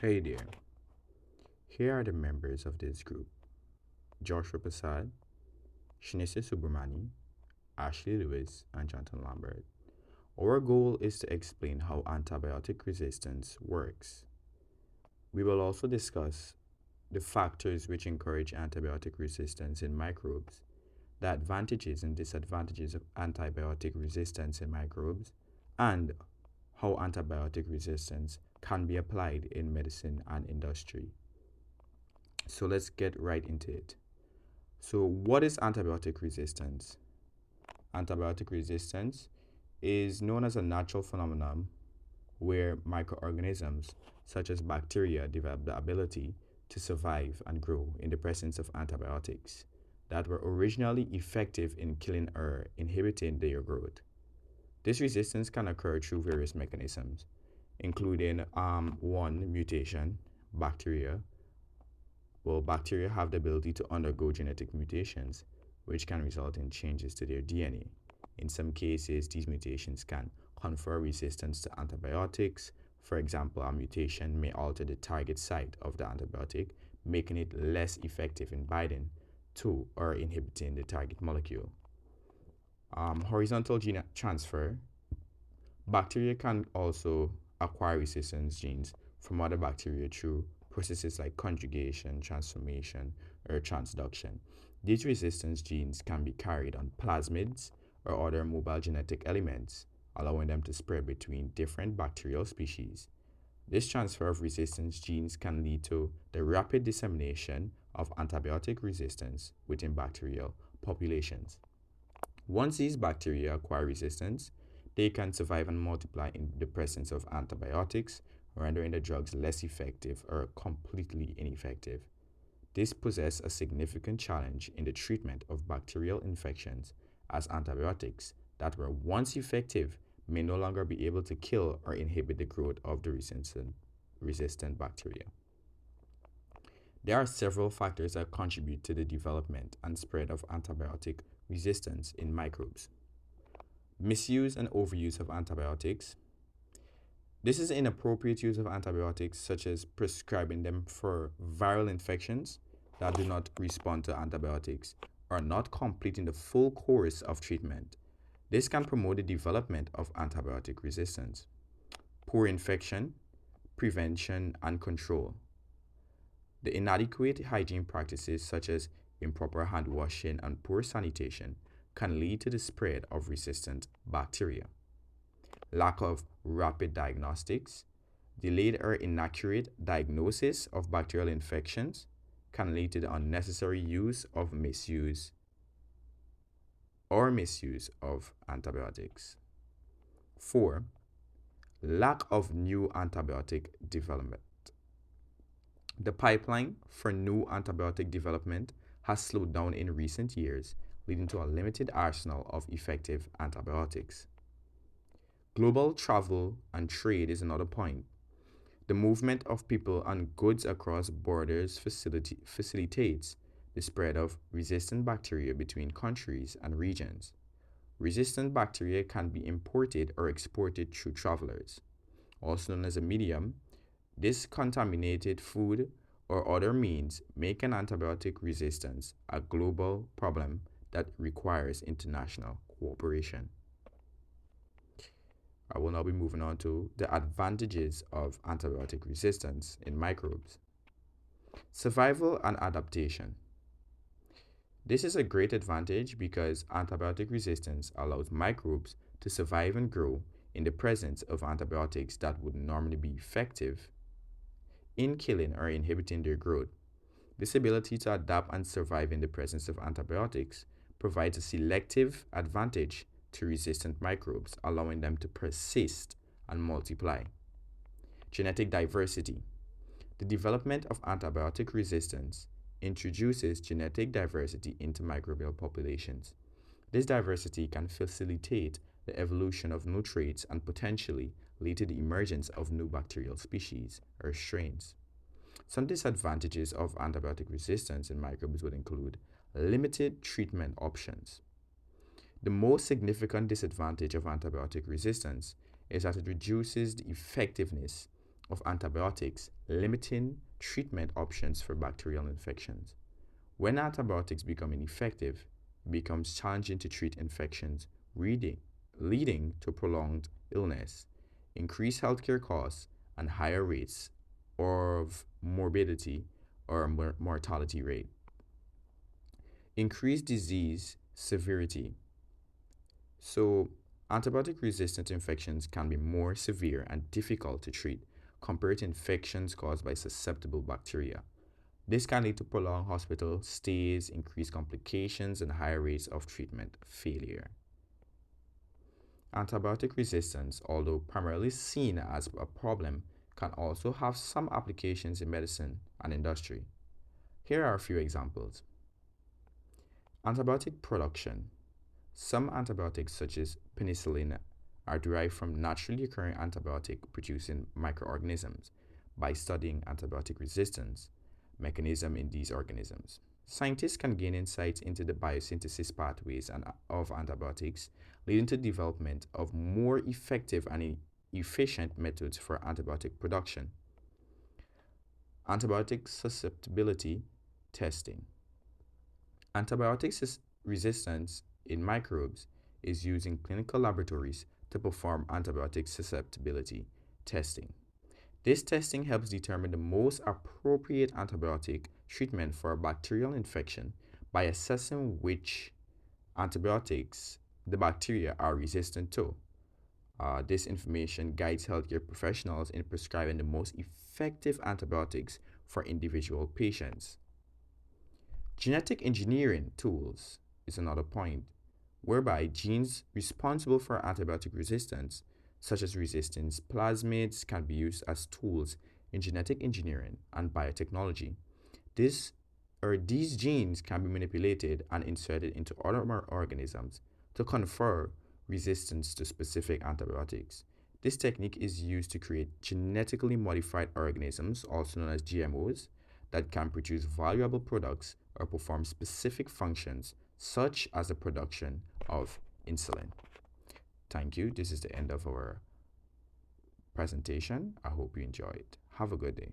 Hey there, here are the members of this group: Joshua Prasad, Shinese Subramani, Ashley Lewis, and Jonathan Lambert. Our goal is to explain how antibiotic resistance works. We will also discuss the factors which encourage antibiotic resistance in microbes, the advantages and disadvantages of antibiotic resistance in microbes, and how antibiotic resistance can be applied in medicine and industry. So let's get right into it. So, what is antibiotic resistance? Antibiotic resistance is known as a natural phenomenon where microorganisms, such as bacteria, develop the ability to survive and grow in the presence of antibiotics that were originally effective in killing or inhibiting their growth. This resistance can occur through various mechanisms, including one, mutation. Bacteria bacteria have the ability to undergo genetic mutations, which can result in changes to their DNA. In some cases, these mutations can confer resistance to antibiotics. For example, a mutation may alter the target site of the antibiotic, making it less effective in binding to or inhibiting the target molecule. Horizontal gene transfer. Bacteria can also acquire resistance genes from other bacteria through processes like conjugation, transformation, or transduction. These resistance genes can be carried on plasmids or other mobile genetic elements, allowing them to spread between different bacterial species. This transfer of resistance genes can lead to the rapid dissemination of antibiotic resistance within bacterial populations. Once these bacteria acquire resistance, they can survive and multiply in the presence of antibiotics, rendering the drugs less effective or completely ineffective. This poses a significant challenge in the treatment of bacterial infections, as antibiotics that were once effective may no longer be able to kill or inhibit the growth of the resistant bacteria. There are several factors that contribute to the development and spread of antibiotic resistance in microbes. Misuse and overuse of antibiotics. This is inappropriate use of antibiotics, such as prescribing them for viral infections that do not respond to antibiotics or not completing the full course of treatment. This can promote the development of antibiotic resistance. Poor infection, prevention, and control. The inadequate hygiene practices, such as improper hand washing and poor sanitation, can lead to the spread of resistant bacteria. Lack of rapid diagnostics, delayed or inaccurate diagnosis of bacterial infections can lead to the unnecessary use of misuse of antibiotics. 4. Lack of new antibiotic development. The pipeline for new antibiotic development has slowed down in recent years, leading to a limited arsenal of effective antibiotics. Global travel and trade is another point. The movement of people and goods across borders facilitates the spread of resistant bacteria between countries and regions. Resistant bacteria can be imported or exported through travelers. Also known as a medium, this contaminated food or other means make an antibiotic resistance a global problem that requires international cooperation. I will now be moving on to the advantages of antibiotic resistance in microbes. Survival and adaptation. This is a great advantage because antibiotic resistance allows microbes to survive and grow in the presence of antibiotics that would normally be effective in killing or inhibiting their growth. This ability to adapt and survive in the presence of antibiotics provides a selective advantage to resistant microbes, allowing them to persist and multiply. Genetic diversity. The development of antibiotic resistance introduces genetic diversity into microbial populations. This diversity can facilitate the evolution of new traits and potentially lead to the emergence of new bacterial species or strains. Some disadvantages of antibiotic resistance in microbes would include limited treatment options. The most significant disadvantage of antibiotic resistance is that it reduces the effectiveness of antibiotics, limiting treatment options for bacterial infections. When antibiotics become ineffective, it becomes challenging to treat infections, leading to prolonged illness, increased healthcare costs, and higher rates of morbidity or mortality rate. Increased disease severity. So, antibiotic resistant infections can be more severe and difficult to treat compared to infections caused by susceptible bacteria. This can lead to prolonged hospital stays, increased complications, and higher rates of treatment failure. Antibiotic resistance, although primarily seen as a problem, can also have some applications in medicine and industry. Here are a few examples. Antibiotic production. Some antibiotics, such as penicillin, are derived from naturally occurring antibiotic producing microorganisms. By studying antibiotic resistance mechanism in these organisms, scientists can gain insights into the biosynthesis pathways of antibiotics, leading to development of more effective and efficient methods for antibiotic production. Antibiotic susceptibility testing. Antibiotic resistance in microbes is used in clinical laboratories to perform antibiotic susceptibility testing. This testing helps determine the most appropriate antibiotic treatment for a bacterial infection by assessing which antibiotics the bacteria are resistant to. This information guides healthcare professionals in prescribing the most effective antibiotics for individual patients. Genetic engineering tools is another point, whereby genes responsible for antibiotic resistance, such as resistance plasmids, can be used as tools in genetic engineering and biotechnology. This these genes can be manipulated and inserted into other organisms to confer resistance to specific antibiotics. This technique is used to create genetically modified organisms, also known as GMOs, that can produce valuable products or perform specific functions, such as the production of insulin. Thank you. This is the end of our presentation. I hope you enjoyed. Have a good day.